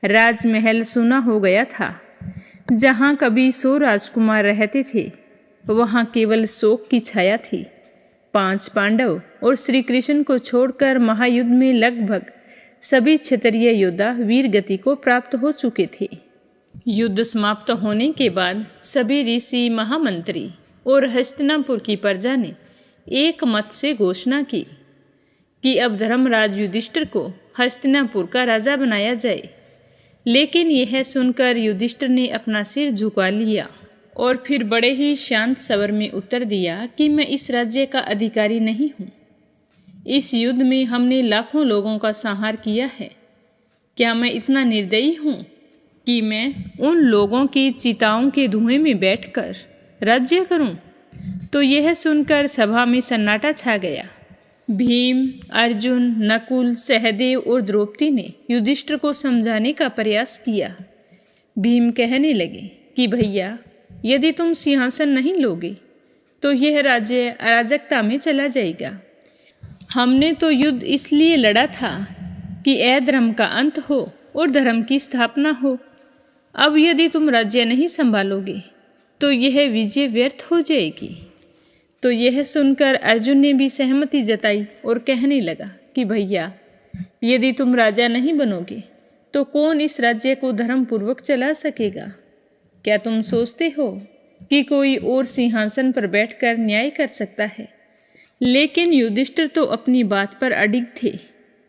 राजमहल सूना हो गया था। जहां कभी 100 राजकुमार रहते थे, वहां केवल शोक की छाया थी। 5 पांडव और श्री कृष्ण को छोड़कर महायुद्ध में लगभग सभी क्षत्रिय योद्धा वीर गति को प्राप्त हो चुके थे। युद्ध समाप्त होने के बाद सभी ऋषि, महामंत्री और हस्तिनापुर की प्रजा ने एक मत से घोषणा की कि अब धर्मराज युधिष्ठिर को हस्तिनापुर का राजा बनाया जाए। लेकिन यह सुनकर युधिष्ठिर ने अपना सिर झुका लिया और फिर बड़े ही शांत स्वर में उत्तर दिया कि मैं इस राज्य का अधिकारी नहीं हूँ। इस युद्ध में हमने लाखों लोगों का संहार किया है। क्या मैं इतना निर्दयी हूँ कि मैं उन लोगों की चिताओं के धुएं में बैठकर राज्य करूं? तो यह सुनकर सभा में सन्नाटा छा गया। भीम, अर्जुन, नकुल, सहदेव और द्रौपदी ने युधिष्ठिर को समझाने का प्रयास किया। भीम कहने लगे कि भैया, यदि तुम सिंहासन नहीं लोगे तो यह राज्य अराजकता में चला जाएगा। हमने तो युद्ध इसलिए लड़ा था कि अधर्म का अंत हो और धर्म की स्थापना हो। अब यदि तुम राज्य नहीं संभालोगे तो यह विजय व्यर्थ हो जाएगी। तो यह सुनकर अर्जुन ने भी सहमति जताई और कहने लगा कि भैया, यदि तुम राजा नहीं बनोगे तो कौन इस राज्य को धर्मपूर्वक चला सकेगा? क्या तुम सोचते हो कि कोई और सिंहासन पर बैठकर न्याय कर सकता है? लेकिन युधिष्ठिर तो अपनी बात पर अडिग थे।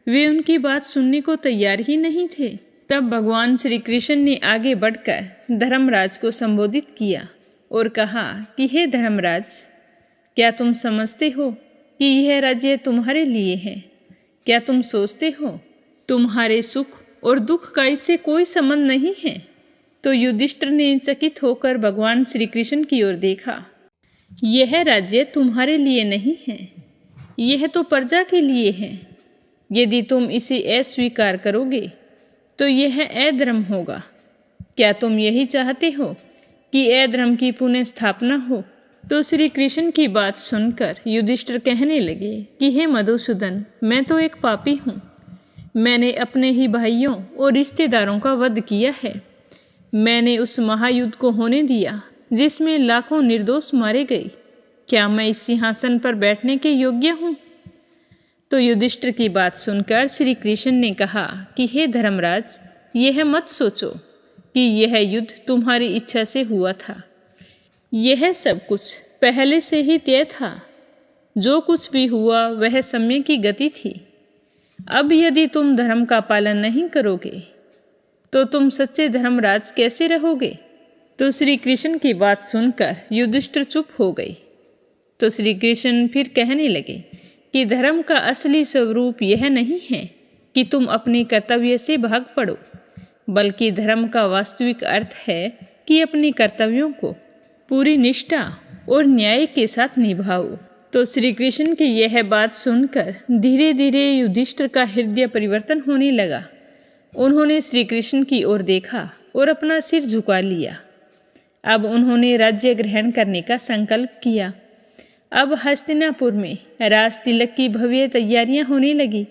वे उनकी बात सुनने को तैयार ही नहीं थे। तब भगवान श्री कृष्ण ने आगे बढ़कर धर्मराज को संबोधित किया और कहा कि हे धर्मराज, क्या तुम समझते हो कि यह राज्य तुम्हारे लिए है? क्या तुम सोचते हो तुम्हारे सुख और दुख का इससे कोई संबंध नहीं है? तो युधिष्ठिर ने चकित होकर भगवान श्री कृष्ण की ओर देखा। यह राज्य तुम्हारे लिए नहीं है, यह तो प्रजा के लिए है। यदि तुम इसे अस्वीकार करोगे तो यह अधर्म होगा। क्या तुम यही चाहते हो कि अधर्म की पुनः स्थापना हो? तो श्री कृष्ण की बात सुनकर युधिष्ठिर कहने लगे कि हे मधुसूदन, मैं तो एक पापी हूँ। मैंने अपने ही भाइयों और रिश्तेदारों का वध किया है। मैंने उस महायुद्ध को होने दिया जिसमें लाखों निर्दोष मारे गए। क्या मैं इस सिंहासन पर बैठने के योग्य हूँ? तो युधिष्ठिर की बात सुनकर श्री कृष्ण ने कहा कि हे धर्मराज, यह मत सोचो कि यह युद्ध तुम्हारी इच्छा से हुआ था। यह सब कुछ पहले से ही तय था। जो कुछ भी हुआ वह समय की गति थी। अब यदि तुम धर्म का पालन नहीं करोगे तो तुम सच्चे धर्मराज कैसे रहोगे? तो श्री कृष्ण की बात सुनकर युधिष्ठिर चुप हो गए। तो श्री कृष्ण फिर कहने लगे कि धर्म का असली स्वरूप यह नहीं है कि तुम अपने कर्तव्य से भाग पड़ो, बल्कि धर्म का वास्तविक अर्थ है कि अपने कर्तव्यों को पूरी निष्ठा और न्याय के साथ निभाओ। तो श्री कृष्ण की यह बात सुनकर धीरे धीरे युधिष्ठिर का हृदय परिवर्तन होने लगा। उन्होंने श्री कृष्ण की ओर देखा और अपना सिर झुका लिया। अब उन्होंने राज्य ग्रहण करने का संकल्प किया। अब हस्तिनापुर में राज तिलक की भव्य तैयारियां होने लगी।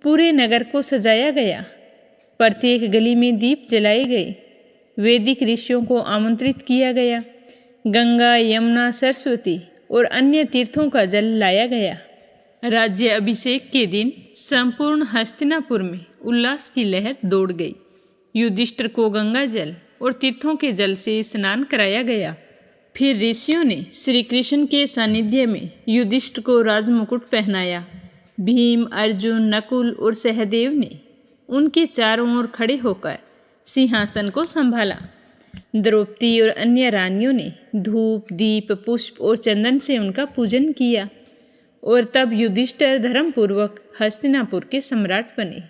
पूरे नगर को सजाया गया। प्रत्येक गली में दीप जलाए गए। वैदिक ऋषियों को आमंत्रित किया गया। गंगा, यमुना, सरस्वती और अन्य तीर्थों का जल लाया गया। राज्य अभिषेक के दिन संपूर्ण हस्तिनापुर में उल्लास की लहर दौड़ गई। युधिष्ठिर को गंगा जल और तीर्थों के जल से स्नान कराया गया। फिर ऋषियों ने श्री कृष्ण के सानिध्य में युधिष्ठिर को राजमुकुट पहनाया। भीम, अर्जुन, नकुल और सहदेव ने उनके चारों ओर खड़े होकर सिंहासन को संभाला। द्रौपदी और अन्य रानियों ने धूप, दीप, पुष्प और चंदन से उनका पूजन किया। और तब युधिष्ठिर धर्मपूर्वक हस्तिनापुर के सम्राट बने।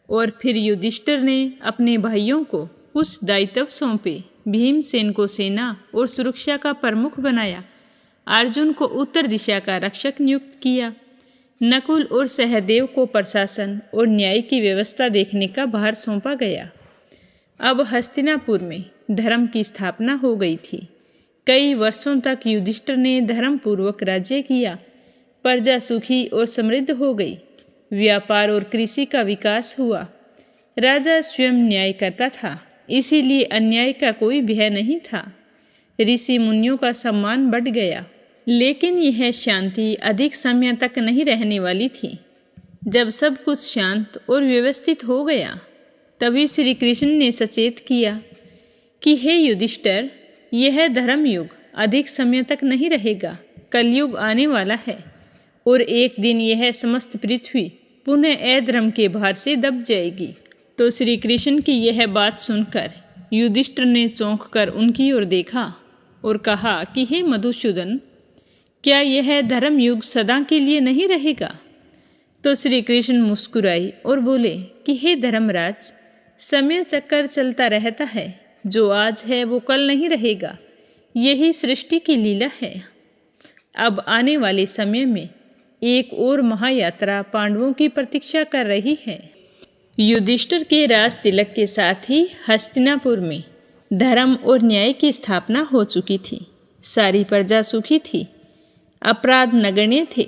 और फिर युधिष्ठिर ने अपने भाइयों को कुछ दायित्व सौंपे। भीमसेन को सेना और सुरक्षा का प्रमुख बनाया। अर्जुन को उत्तर दिशा का रक्षक नियुक्त किया। नकुल और सहदेव को प्रशासन और न्याय की व्यवस्था देखने का भार सौंपा गया। अब हस्तिनापुर में धर्म की स्थापना हो गई थी। कई वर्षों तक युधिष्ठिर ने धर्मपूर्वक राज्य किया। प्रजा सुखी और समृद्ध हो गई। व्यापार और कृषि का विकास हुआ। राजा स्वयं न्याय करता था, इसीलिए अन्याय का कोई भय नहीं था। ऋषि मुनियों का सम्मान बढ़ गया। लेकिन यह शांति अधिक समय तक नहीं रहने वाली थी। जब सब कुछ शांत और व्यवस्थित हो गया, तभी श्री कृष्ण ने सचेत किया कि हे युधिष्ठिर, यह धर्मयुग अधिक समय तक नहीं रहेगा। कलयुग आने वाला है और एक दिन यह समस्त पृथ्वी पुनः अधर्म के भार से दब जाएगी। तो श्री कृष्ण की यह बात सुनकर युधिष्ठिर ने चौंक कर उनकी ओर देखा और कहा कि हे मधुसूदन, क्या यह धर्मयुग सदा के लिए नहीं रहेगा? तो श्री कृष्ण मुस्कुराए और बोले कि हे धर्मराज, समय चक्कर चलता रहता है। जो आज है वो कल नहीं रहेगा। यही सृष्टि की लीला है। अब आने वाले समय में एक और महायात्रा पांडवों की प्रतीक्षा कर रही है। युधिष्ठिर के राज तिलक के साथ ही हस्तिनापुर में धर्म और न्याय की स्थापना हो चुकी थी। सारी प्रजा सुखी थी। अपराध नगण्य थे।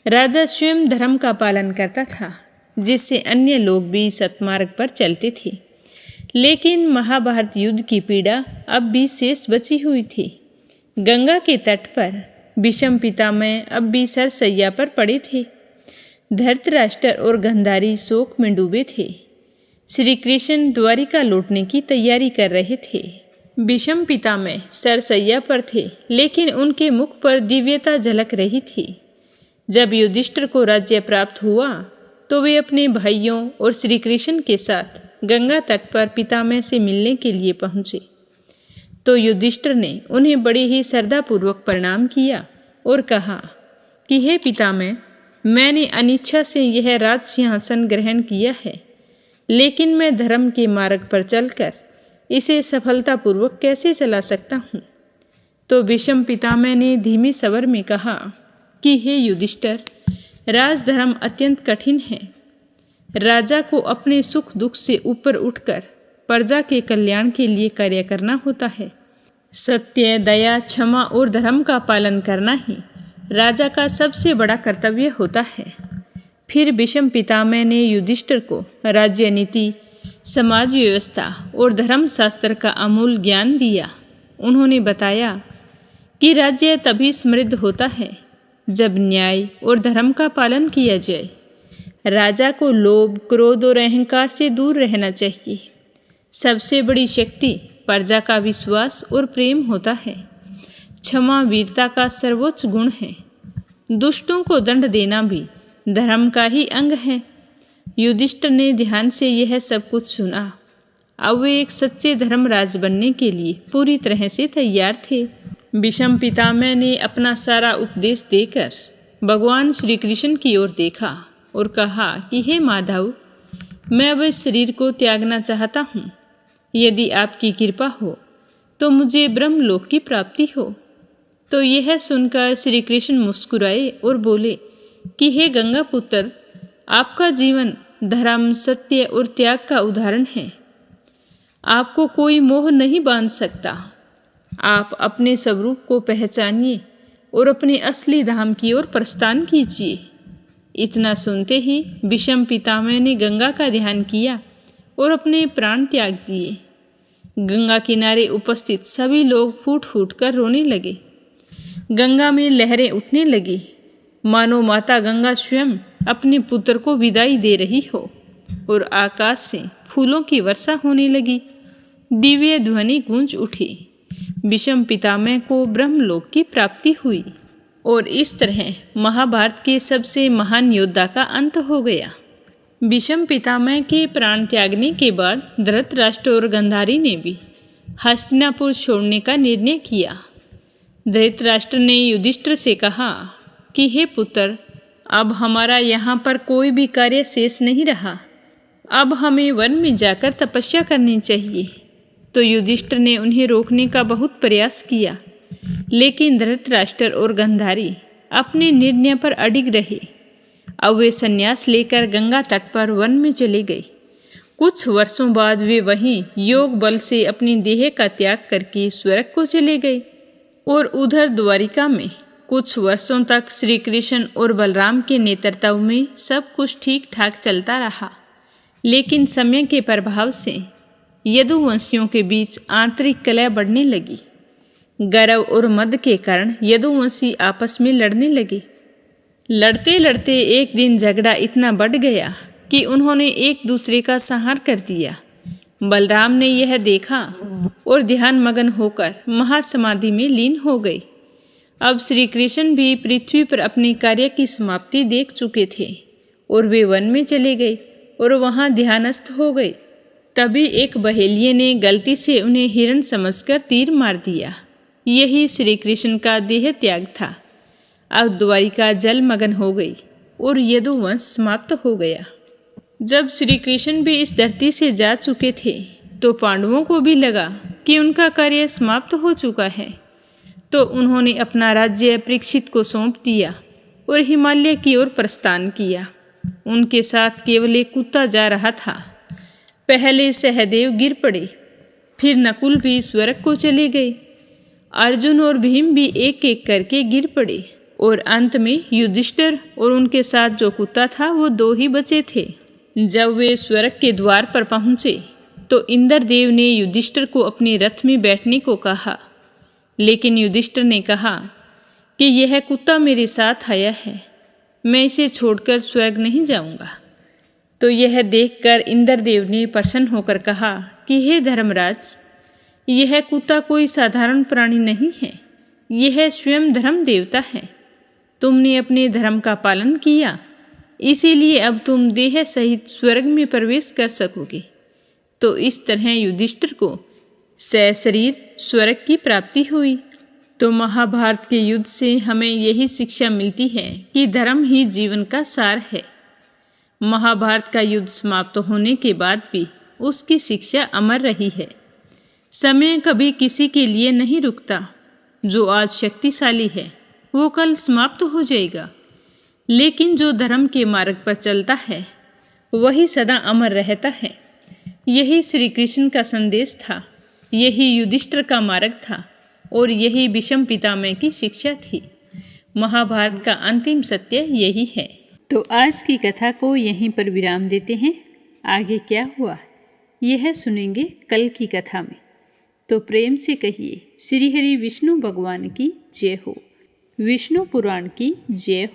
राजा स्वयं धर्म का पालन करता था, जिससे अन्य लोग भी सत्मार्ग पर चलते थे। लेकिन महाभारत युद्ध की पीड़ा अब भी शेष बची हुई थी। गंगा के तट पर भीष्म पितामह अब भी सरसैया पर पड़े थे। धृतराष्ट्र और गांधारी शोक में डूबे थे। श्री कृष्ण द्वारिका लौटने की तैयारी कर रहे थे। भीष्म पितामह सरसैया पर थे, लेकिन उनके मुख पर दिव्यता झलक रही थी। जब युधिष्ठिर को राज्य प्राप्त हुआ तो वे अपने भाइयों और श्री कृष्ण के साथ गंगा तट पर पितामह से मिलने के लिए पहुँचे। तो युधिष्ठिर ने उन्हें बड़े ही श्रद्धापूर्वक प्रणाम किया और कहा कि हे पितामह, मैंने अनिच्छा से यह राज सिंहासन ग्रहण किया है, लेकिन मैं धर्म के मार्ग पर चलकर इसे सफलतापूर्वक कैसे चला सकता हूँ? तो भीष्म पितामह ने धीमे स्वर में कहा कि हे युधिष्ठिर, राजधर्म अत्यंत कठिन है। राजा को अपने सुख दुख से ऊपर उठकर प्रजा के कल्याण के लिए कार्य करना होता है। सत्य, दया, क्षमा और धर्म का पालन करना ही राजा का सबसे बड़ा कर्तव्य होता है। फिर भीष्म पितामह ने युधिष्ठिर को राज्य नीति, समाज व्यवस्था और धर्म शास्त्र का अमूल ज्ञान दिया। उन्होंने बताया कि राज्य तभी समृद्ध होता है जब न्याय और धर्म का पालन किया जाए। राजा को लोभ, क्रोध और अहंकार से दूर रहना चाहिए। सबसे बड़ी शक्ति प्रजा का विश्वास और प्रेम होता है। क्षमा वीरता का सर्वोच्च गुण है। दुष्टों को दंड देना भी धर्म का ही अंग है। युधिष्ठिर ने ध्यान से यह सब कुछ सुना। अब वे एक सच्चे धर्मराज बनने के लिए पूरी तरह से तैयार थे। भीष्म पितामह ने अपना सारा उपदेश देकर भगवान श्री कृष्ण की ओर देखा और कहा कि हे माधव, मैं अब इस शरीर को त्यागना चाहता हूँ। यदि आपकी कृपा हो तो मुझे ब्रह्मलोक की प्राप्ति हो। तो यह सुनकर श्री कृष्ण मुस्कुराए और बोले कि हे गंगा पुत्र, आपका जीवन धर्म, सत्य और त्याग का उदाहरण है। आपको कोई मोह नहीं बांध सकता। आप अपने स्वरूप को पहचानिए और अपने असली धाम की ओर प्रस्थान कीजिए। इतना सुनते ही भीष्म पितामह ने गंगा का ध्यान किया और अपने प्राण त्याग दिए। गंगा किनारे उपस्थित सभी लोग फूट फूट कर रोने लगे। गंगा में लहरें उठने लगी, मानो माता गंगा स्वयं अपने पुत्र को विदाई दे रही हो, और आकाश से फूलों की वर्षा होने लगी। दिव्य ध्वनि गूंज उठी। भीष्म पितामह को ब्रह्मलोक की प्राप्ति हुई और इस तरह महाभारत के सबसे महान योद्धा का अंत हो गया। भीष्म पितामह के प्राण त्यागने के बाद धृतराष्ट्र और गांधारी ने भी हस्तिनापुर छोड़ने का निर्णय किया। धृतराष्ट्र ने युधिष्ठिर से कहा कि हे पुत्र, अब हमारा यहाँ पर कोई भी कार्य शेष नहीं रहा। अब हमें वन में जाकर तपस्या करनी चाहिए। तो युधिष्ठिर ने उन्हें रोकने का बहुत प्रयास किया, लेकिन धृतराष्ट्र और गांधारी अपने निर्णय पर अडिग रहे। अब वे संन्यास लेकर गंगा तट पर वन में चले गए। कुछ वर्षों बाद वे वहीं योग बल से अपनी देह का त्याग करके स्वर्ग को चले गए। और उधर द्वारिका में कुछ वर्षों तक श्री कृष्ण और बलराम के नेतृत्व में सब कुछ ठीक ठाक चलता रहा। लेकिन समय के प्रभाव से यदुवंशियों के बीच आंतरिक कलह बढ़ने लगी। गर्व और मद के कारण यदुवंशी आपस में लड़ने लगे। लड़ते लड़ते एक दिन झगड़ा इतना बढ़ गया कि उन्होंने एक दूसरे का संहार कर दिया। बलराम ने यह देखा और ध्यान मगन होकर महासमाधि में लीन हो गए। अब श्री कृष्ण भी पृथ्वी पर अपने कार्य की समाप्ति देख चुके थे और वे वन में चले गए और वहां ध्यानस्थ हो गए। तभी एक बहेलिये ने गलती से उन्हें हिरण समझकर तीर मार दिया। यही श्री कृष्ण का देह त्याग था। अब द्वारिका जलमग्न हो गई और यदुवंश समाप्त हो गया। जब श्री कृष्ण भी इस धरती से जा चुके थे तो पांडवों को भी लगा कि उनका कार्य समाप्त हो चुका है। तो उन्होंने अपना राज्य परीक्षित को सौंप दिया और हिमालय की ओर प्रस्थान किया। उनके साथ केवल एक कुत्ता जा रहा था। पहले सहदेव गिर पड़े, फिर नकुल भी स्वर्ग को चले गए। अर्जुन और भीम भी एक एक करके गिर पड़े और अंत में युधिष्ठिर और उनके साथ जो कुत्ता था वो 2 ही बचे थे। जब वे स्वर्ग के द्वार पर पहुंचे तो इंद्रदेव ने युधिष्ठिर को अपने रथ में बैठने को कहा, लेकिन युधिष्ठिर ने कहा कि यह कुत्ता मेरे साथ आया है, मैं इसे छोड़कर स्वर्ग नहीं जाऊंगा। तो यह देखकर इंद्रदेव ने प्रसन्न होकर कहा कि हे धर्मराज, यह कुत्ता कोई साधारण प्राणी नहीं है, यह स्वयं धर्म देवता है। तुमने अपने धर्म का पालन किया, इसीलिए अब तुम देह सहित स्वर्ग में प्रवेश कर सकोगे। तो इस तरह युधिष्ठिर को सशरीर स्वर्ग की प्राप्ति हुई। तो महाभारत के युद्ध से हमें यही शिक्षा मिलती है कि धर्म ही जीवन का सार है। महाभारत का युद्ध समाप्त होने के बाद भी उसकी शिक्षा अमर रही है। समय कभी किसी के लिए नहीं रुकता। जो आज शक्तिशाली है वो कल समाप्त हो जाएगा, लेकिन जो धर्म के मार्ग पर चलता है वही सदा अमर रहता है। यही श्री कृष्ण का संदेश था, यही युधिष्ठिर का मार्ग था और यही भीष्म पितामह की शिक्षा थी। महाभारत का अंतिम सत्य यही है। तो आज की कथा को यहीं पर विराम देते हैं। आगे क्या हुआ यह सुनेंगे कल की कथा में। तो प्रेम से कहिए श्री हरि विष्णु भगवान की जय हो, विष्णु पुराण की जय हो।